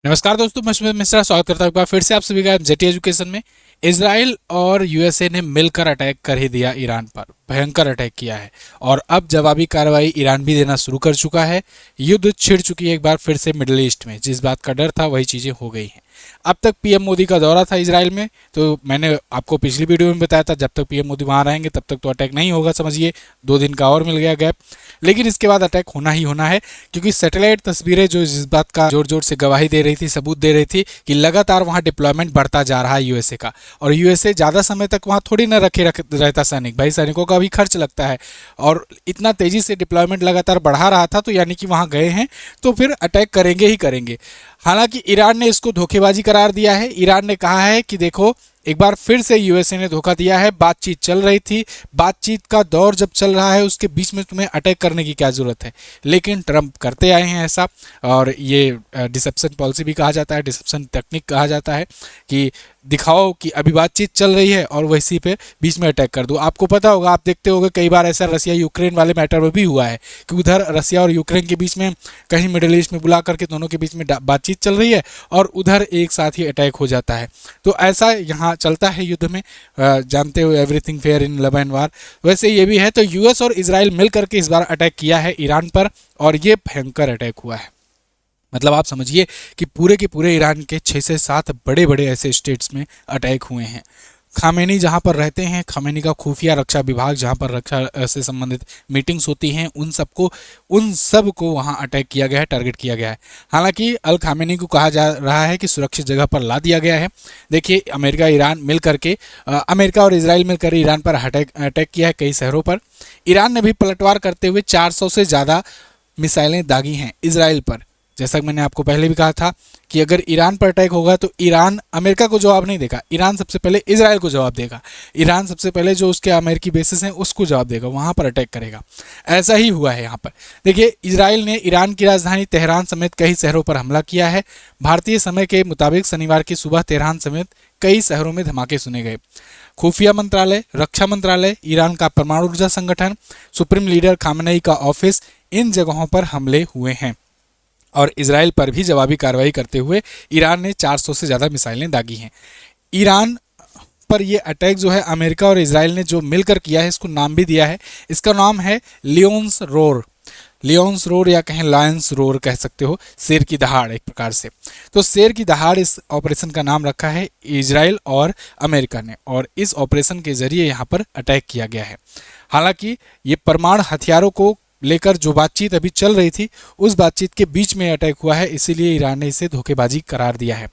नमस्कार दोस्तों, मैं सुमित मिश्रा स्वागत करता हूं एक बार फिर से आप सभी का जेटी एजुकेशन में। इसराइल और यूएसए ने मिलकर अटैक कर ही दिया ईरान पर, भयंकर अटैक किया है और अब जवाबी कार्रवाई ईरान भी देना शुरू कर चुका है। युद्ध छिड़ चुकी है एक बार फिर से मिडिल ईस्ट में। जिस बात का डर था वही चीजें हो गई हैं। अब तक पीएम मोदी का दौरा था इसराइल में, तो मैंने आपको पिछली वीडियो में बताया था जब तक पीएम मोदी वहां रहेंगे तब तक तो अटैक नहीं होगा, समझिए 2 दिन का और मिल गया गैप। लेकिन इसके बाद अटैक होना ही होना है, क्योंकि सैटेलाइट तस्वीरें जो इस बात का जोर जोर से गवाही दे रही थी, सबूत दे रही थी कि लगातार वहां डिप्लॉयमेंट बढ़ता जा रहा है यूएसए का। और यूएसए ज्यादा समय तक वहां थोड़ी ना रहता सैनिक, भाई सैनिकों का भी खर्च लगता है। और इतना तेजी से डिप्लॉयमेंट लगातार बढ़ा रहा था, तो यानी कि वहां गए हैं तो फिर अटैक करेंगे ही करेंगे। हालांकि ईरान ने इसको धोखेबाजी करार दिया है। ईरान ने कहा है कि देखो, एक बार फिर से यूएसए ने धोखा दिया है। बातचीत चल रही थी, बातचीत का दौर जब चल रहा है उसके बीच में तुम्हें अटैक करने की क्या जरूरत है। लेकिन ट्रंप करते आए हैं ऐसा, और ये डिसेप्शन पॉलिसी भी कहा जाता है, डिसेप्शन टेक्निक कहा जाता है कि दिखाओ कि अभी बातचीत चल रही है और वैसी पे बीच में अटैक कर दो। आपको पता होगा, आप देखते होंगे कई बार ऐसा रसिया यूक्रेन वाले मैटर में भी हुआ है कि उधर रसिया और यूक्रेन के बीच में कहीं मिडिल ईस्ट में बुला करके दोनों के बीच में बातचीत चल रही है और उधर एक साथ ही अटैक हो जाता है। तो ऐसा यहाँ चलता है युद्ध में, जानते हो everything fair in love and वार, वैसे ये भी है। तो यूएस और इसराइल मिल करके इस बार अटैक किया है ईरान पर और ये भयंकर अटैक हुआ है। मतलब आप समझिए कि पूरे के पूरे ईरान के 6 से 7 बड़े बड़े ऐसे स्टेट्स में अटैक हुए हैं। खामेनी जहाँ पर रहते हैं, खामेनी का खुफिया रक्षा विभाग जहाँ पर रक्षा से संबंधित मीटिंग्स होती हैं, उन सब को वहाँ अटैक किया गया है, टारगेट किया गया है। हालांकि अल खामेनी को कहा जा रहा है कि सुरक्षित जगह पर ला दिया गया है। देखिए, अमेरिका और इसराइल मिलकर ईरान पर अटैक किया है कई शहरों पर। ईरान ने भी पलटवार करते हुए 400 से ज़्यादा मिसाइलें दागी हैं इसराइल पर। जैसा कि मैंने आपको पहले भी कहा था कि अगर ईरान पर अटैक होगा तो ईरान अमेरिका को जवाब नहीं देगा, ईरान सबसे पहले इसराइल को जवाब देगा। ईरान सबसे पहले जो उसके अमेरिकी बेसिस हैं उसको जवाब देगा, वहां पर अटैक करेगा। ऐसा ही हुआ है यहाँ पर। देखिए, इसराइल ने ईरान की राजधानी तेहरान समेत कई शहरों पर हमला किया है। भारतीय समय के मुताबिक शनिवार की सुबह तेहरान समेत कई शहरों में धमाके सुने गए। खुफिया मंत्रालय, रक्षा मंत्रालय, ईरान का परमाणु ऊर्जा संगठन, सुप्रीम लीडर खामनेई का ऑफिस, इन जगहों पर हमले हुए हैं। और इसराइल पर भी जवाबी कार्रवाई करते हुए ईरान ने 400 से ज़्यादा मिसाइलें दागी हैं। ईरान पर ये अटैक जो है अमेरिका और इसराइल ने जो मिलकर किया है, इसको नाम भी दिया है। इसका नाम है लियोन्स रोर। लियोन्स रोर या कहें लायंस रोर कह सकते हो, शेर की दहाड़ एक प्रकार से। तो शेर की दहाड़ इस ऑपरेशन का नाम रखा है इसराइल और अमेरिका ने, और इस ऑपरेशन के जरिए यहाँ पर अटैक किया गया है। हालांकि ये परमाणु हथियारों को लेकर जो बातचीत अभी चल रही थी, उस बातचीत के बीच में अटैक हुआ है, इसीलिए ईरान ने इसे धोखेबाजी करार दिया है।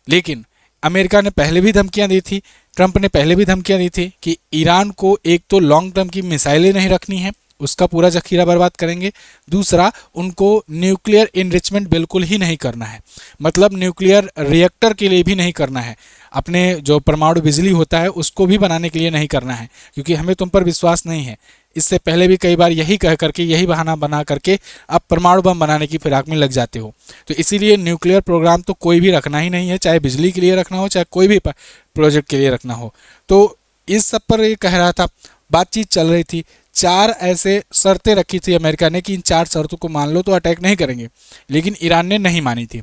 लेकिन अमेरिका ने पहले भी धमकियां दी थी, ट्रंप ने पहले भी धमकियां दी थी कि ईरान को एक तो लॉन्ग टर्म की मिसाइलें नहीं रखनी है, उसका पूरा जखीरा बर्बाद करेंगे। दूसरा, उनको न्यूक्लियर इनरिचमेंट बिल्कुल ही नहीं करना है, मतलब न्यूक्लियर रिएक्टर के लिए भी नहीं करना है, अपने जो परमाणु बिजली होता है उसको भी बनाने के लिए नहीं करना है, क्योंकि हमें तुम पर विश्वास नहीं है। इससे पहले भी कई बार यही कह करके, यही बहाना बना करके आप परमाणु बम बनाने की फिराक में लग जाते हो। तो इसीलिए न्यूक्लियर प्रोग्राम तो कोई भी रखना ही नहीं है, चाहे बिजली के लिए रखना हो, चाहे कोई भी प्रोजेक्ट के लिए रखना हो। तो इस सब पर ये कह रहा था, बातचीत चल रही थी। 4 ऐसे शर्तें रखी थी अमेरिका ने कि इन 4 शर्तों को मान लो तो अटैक नहीं करेंगे, लेकिन ईरान ने नहीं मानी थी।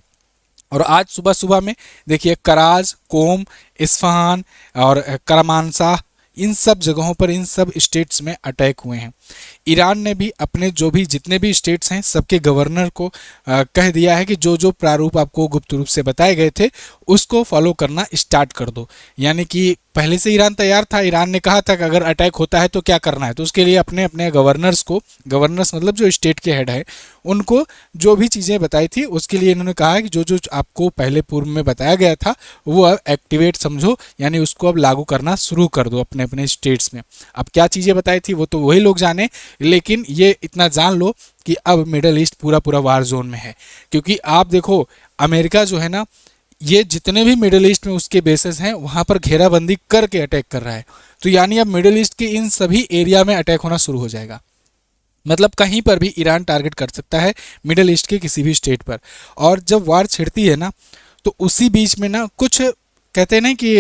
और आज सुबह सुबह में देखिए, कराज, कोम, इस्फहान और करमानशाह, इन सब जगहों पर, इन सब स्टेट्स में अटैक हुए हैं। ईरान ने भी अपने जो भी जितने भी स्टेट्स हैं सबके गवर्नर को कह दिया है कि जो जो प्रारूप आपको गुप्त रूप से बताए गए थे उसको फॉलो करना स्टार्ट कर दो। यानी कि पहले से ईरान तैयार था। ईरान ने कहा था कि अगर अटैक होता है तो क्या करना है, तो उसके लिए अपने अपने गवर्नर्स मतलब जो स्टेट के हेड है, उनको जो भी चीज़ें बताई थी उसके लिए इन्होंने कहा है कि जो जो आपको पहले पूर्व में बताया गया था वो अब एक्टिवेट समझो, यानी उसको अब लागू करना शुरू कर दो अपने अपने स्टेट्स में। अब क्या चीज़ें बताई थी वो तो वही लोग जाने, लेकिन ये इतना जान लो कि अब मिडल ईस्ट पूरा पूरा वार जोन में है। क्योंकि आप देखो, अमेरिका जो है ना, ये जितने भी मिडिल ईस्ट में उसके बेसेस हैं वहां पर घेराबंदी करके अटैक कर रहा है। तो यानी अब मिडिल ईस्ट के इन सभी एरिया में अटैक होना शुरू हो जाएगा। मतलब कहीं पर भी ईरान टारगेट कर सकता है मिडिल ईस्ट के किसी भी स्टेट पर। और जब वार छिड़ती है ना, तो उसी बीच में ना कुछ कहते हैं ना कि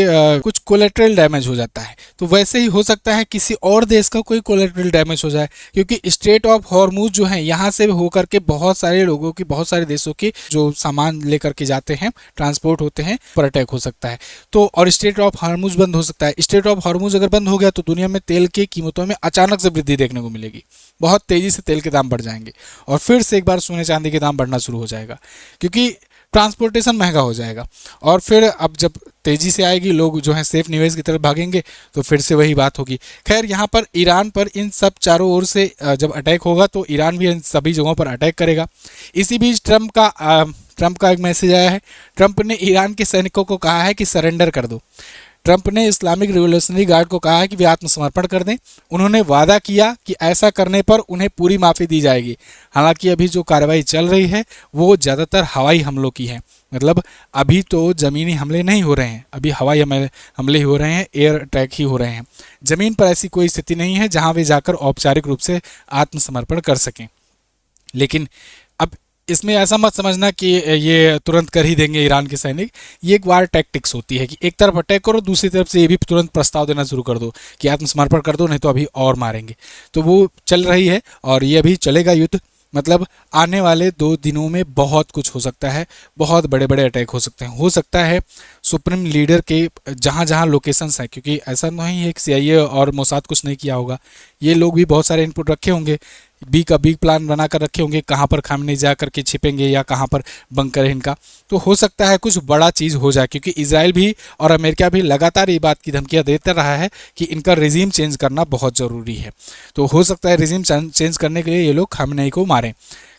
कुछ कोलेट्रल डैमेज हो जाता है, तो वैसे ही हो सकता है किसी और देश का कोई कोलेट्रल डैमेज हो जाए, क्योंकि स्ट्रेट ऑफ हॉर्मुज जो है यहाँ से होकर के बहुत सारे लोगों की, बहुत सारे देशों के जो सामान लेकर के जाते हैं, ट्रांसपोर्ट होते हैं, पर अटैक हो सकता है। तो और स्ट्रेट ऑफ हॉर्मुज बंद हो सकता है। स्ट्रेट ऑफ हॉर्मुज अगर बंद हो गया तो दुनिया में तेल की कीमतों में अचानक से वृद्धि देखने को मिलेगी, बहुत तेजी से तेल के दाम बढ़ जाएंगे और फिर से एक बार सोने चांदी के दाम बढ़ना शुरू हो जाएगा, क्योंकि ट्रांसपोर्टेशन महंगा हो जाएगा। और फिर अब जब तेजी से आएगी, लोग जो है सेफ निवेश की तरफ भागेंगे, तो फिर से वही बात होगी। खैर, यहाँ पर ईरान पर इन सब चारों ओर से जब अटैक होगा तो ईरान भी इन सभी जगहों पर अटैक करेगा। इसी बीच ट्रंप का एक मैसेज आया है। ट्रंप ने ईरान के सैनिकों को कहा है कि सरेंडर कर दो। ट्रंप ने इस्लामिक रिवोल्यूशनरी गार्ड को कहा है कि वे आत्मसमर्पण कर दें। उन्होंने वादा किया कि ऐसा करने पर उन्हें पूरी माफ़ी दी जाएगी। हालांकि अभी जो कार्रवाई चल रही है वो ज़्यादातर हवाई हमलों की है, मतलब अभी तो ज़मीनी हमले नहीं हो रहे हैं, अभी हवाई हमले ही हो रहे हैं, एयर अटैक ही हो रहे हैं। ज़मीन पर ऐसी कोई स्थिति नहीं है जहां वे जाकर औपचारिक रूप से आत्मसमर्पण कर सकें। लेकिन अब इसमें ऐसा मत समझना कि ये तुरंत कर ही देंगे ईरान के सैनिक। ये एक वार टैक्टिक्स होती है कि एक तरफ अटैक करो, दूसरी तरफ से ये भी तुरंत प्रस्ताव देना शुरू कर दो कि आत्मसमर्पण कर दो, नहीं तो अभी और मारेंगे। तो वो चल रही है और ये अभी चलेगा युद्ध। मतलब आने वाले 2 दिनों में बहुत कुछ हो सकता है, बहुत बड़े बड़े अटैक हो सकते हैं। हो सकता है सुप्रीम लीडर के जहाँ जहाँ लोकेशंस हैं, क्योंकि ऐसा नहीं है कि CIA और मोसाद कुछ नहीं किया होगा, ये लोग भी बहुत सारे इनपुट रखे होंगे, बिग प्लान बना कर रखे होंगे, कहाँ पर खामने जा करके छिपेंगे या कहाँ पर बंकर है इनका। तो हो सकता है कुछ बड़ा चीज़ हो जाए, क्योंकि इजराइल भी और अमेरिका भी लगातार ये बात की धमकियाँ देता रहा है कि इनका रिजीम चेंज करना बहुत ज़रूरी है। तो हो सकता है रिजीम चेंज करने के लिए ये लोग खामनेई को मारें।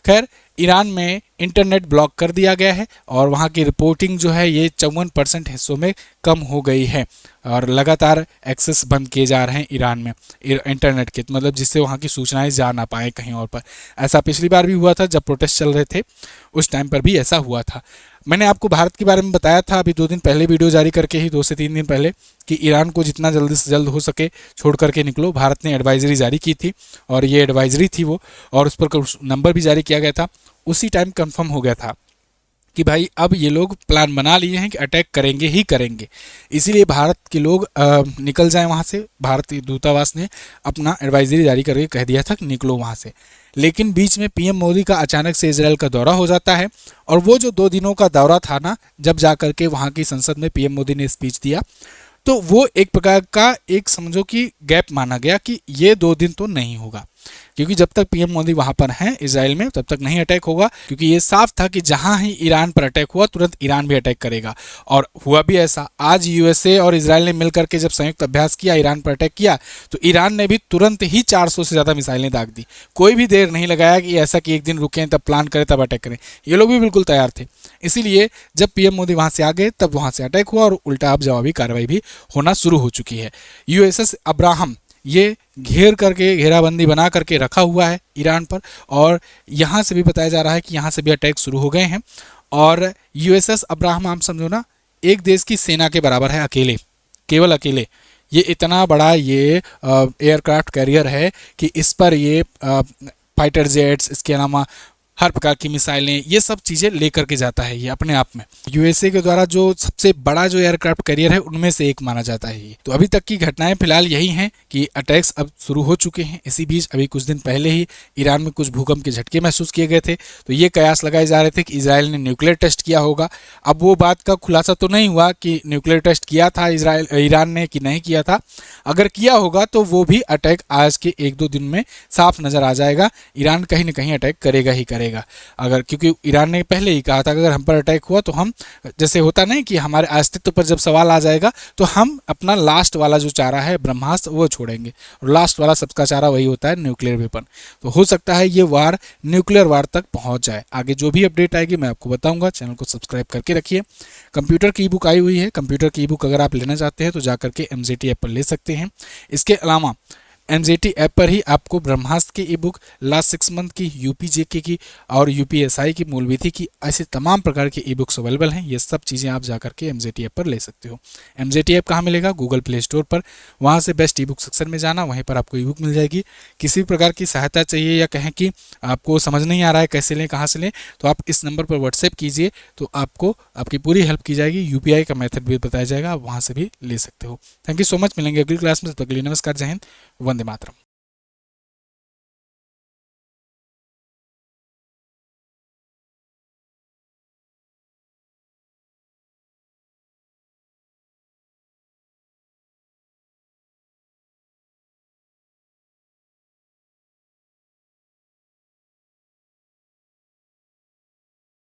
खैर, ईरान में इंटरनेट ब्लॉक कर दिया गया है और वहाँ की रिपोर्टिंग जो है ये 54% हिस्सों में कम हो गई है और लगातार एक्सेस बंद किए जा रहे हैं ईरान में इंटरनेट के, मतलब जिससे वहाँ की सूचनाएं जा ना पाए कहीं और पर। ऐसा पिछली बार भी हुआ था जब प्रोटेस्ट चल रहे थे, उस टाइम पर भी ऐसा हुआ था। मैंने आपको भारत के बारे में बताया था अभी 2 दिन पहले वीडियो जारी करके ही, 2 से 3 दिन पहले, कि ईरान को जितना जल्दी से जल्द हो सके छोड़ करके निकलो। भारत ने एडवाइजरी जारी की थी और ये एडवाइजरी थी वो, और उस पर नंबर भी जारी किया गया था। उसी टाइम कंफर्म हो गया था कि भाई अब ये लोग प्लान बना लिए हैं कि अटैक करेंगे ही करेंगे, इसीलिए भारत के लोग निकल जाएं वहाँ से। भारतीय दूतावास ने अपना एडवाइजरी जारी करके कह दिया था कि निकलो वहाँ से। लेकिन बीच में PM मोदी का अचानक से इजराइल का दौरा हो जाता है, और वो जो 2 दिनों का दौरा था ना, जब जा करके वहाँ की संसद में PM मोदी ने स्पीच दिया, तो वो एक प्रकार का एक समझो कि गैप माना गया कि ये 2 दिन तो नहीं होगा, क्योंकि जब तक PM मोदी वहाँ पर हैं इजराइल में तब तक नहीं अटैक होगा, क्योंकि ये साफ था कि जहाँ ही ईरान पर अटैक हुआ तुरंत ईरान भी अटैक करेगा। और हुआ भी ऐसा। आज USA और इजराइल ने मिलकर के जब संयुक्त अभ्यास किया, ईरान पर अटैक किया, तो ईरान ने भी तुरंत ही 400 से ज़्यादा मिसाइलें दाग दी। कोई भी देर नहीं लगाया कि ऐसा कि एक दिन रुकें तब प्लान करें तब अटैक करें, ये लोग भी बिल्कुल तैयार थे। इसीलिए जब PM मोदी वहाँ से आ गए तब वहाँ से अटैक हुआ और उल्टा अब जवाबी कार्रवाई भी होना शुरू हो चुकी है। USS अब्राहम ये घेर करके, घेराबंदी बना करके रखा हुआ है ईरान पर, और यहाँ से भी बताया जा रहा है कि यहाँ से भी अटैक शुरू हो गए हैं। और USS अब्राहम आप समझो ना, एक देश की सेना के बराबर है, अकेले, केवल अकेले। ये इतना बड़ा ये एयरक्राफ्ट कैरियर है कि इस पर ये फाइटर जेट्स, इसके अलावा हर प्रकार की मिसाइलें, ये सब चीज़ें लेकर के जाता है ये अपने आप में। USA के द्वारा जो सबसे बड़ा जो एयरक्राफ्ट कैरियर है उनमें से एक माना जाता है ये। तो अभी तक की घटनाएं फिलहाल यही हैं कि अटैक्स अब शुरू हो चुके हैं। इसी बीच अभी कुछ दिन पहले ही ईरान में कुछ भूकंप के झटके महसूस किए गए थे, तो ये कयास लगाए जा रहे थे कि इजराइल ने न्यूक्लियर टेस्ट किया होगा। अब वो बात का खुलासा तो नहीं हुआ कि न्यूक्लियर टेस्ट किया था ईरान ने कि नहीं किया था। अगर किया होगा तो वो भी अटैक आज के 1-2 दिन में साफ नज़र आ जाएगा। ईरान कहीं ना कहीं अटैक करेगा ही करेगा। अगर, क्योंकि ईरान ने पहले ही कहा था कि अगर हम पर अटैक हुआ तो हम, जैसे होता नहीं कि हमारे अस्तित्व पर जब सवाल आ जाएगा तो हम अपना लास्ट वाला जो चारा है ब्रह्मास्त्र वो छोड़ेंगे, और लास्ट वाला सबका चारा वही होता है न्यूक्लियर वेपन। तो हो सकता है ये वार न्यूक्लियर वार तक पहुंच जाए। आगे जो भी अपडेट आएगी मैं आपको बताऊंगा। चैनल को सब्सक्राइब करके रखिए। कंप्यूटर की ई बुक आई हुई है, कंप्यूटर की ई बुक अगर आप लेना चाहते हैं तो जाकर के MZT ऐप पर ले सकते हैं। इसके अलावा एमजेटी ऐप पर ही आपको ब्रह्मास्त्र की ई बुक, लास्ट 6 मंथ की यूपी जेके की और यूपीएसआई की मूल विधि की, ऐसे तमाम प्रकार की ई बुक्स अवेलेबल हैं। ये सब चीज़ें आप जा करके एमजेटी ऐप पर ले सकते हो। एमजेटी ऐप कहाँ मिलेगा? गूगल प्ले स्टोर पर। वहाँ से बेस्ट ई बुक सेक्शन में जाना, वहीं पर आपको ई बुक मिल जाएगी। किसी भी प्रकार की सहायता चाहिए या कहें कि आपको समझ नहीं आ रहा है कैसे लें, कहाँ से लें, तो आप इस नंबर पर व्हाट्सएप कीजिए, तो आपको आपकी पूरी हेल्प की जाएगी। यूपीआई का मेथड भी बताया जाएगा, आप वहाँ से भी ले सकते हो। Thank you so much. मिलेंगे अगली क्लास में, तब तक के लिए नमस्कार, जय हिंद, वंदे मातरम।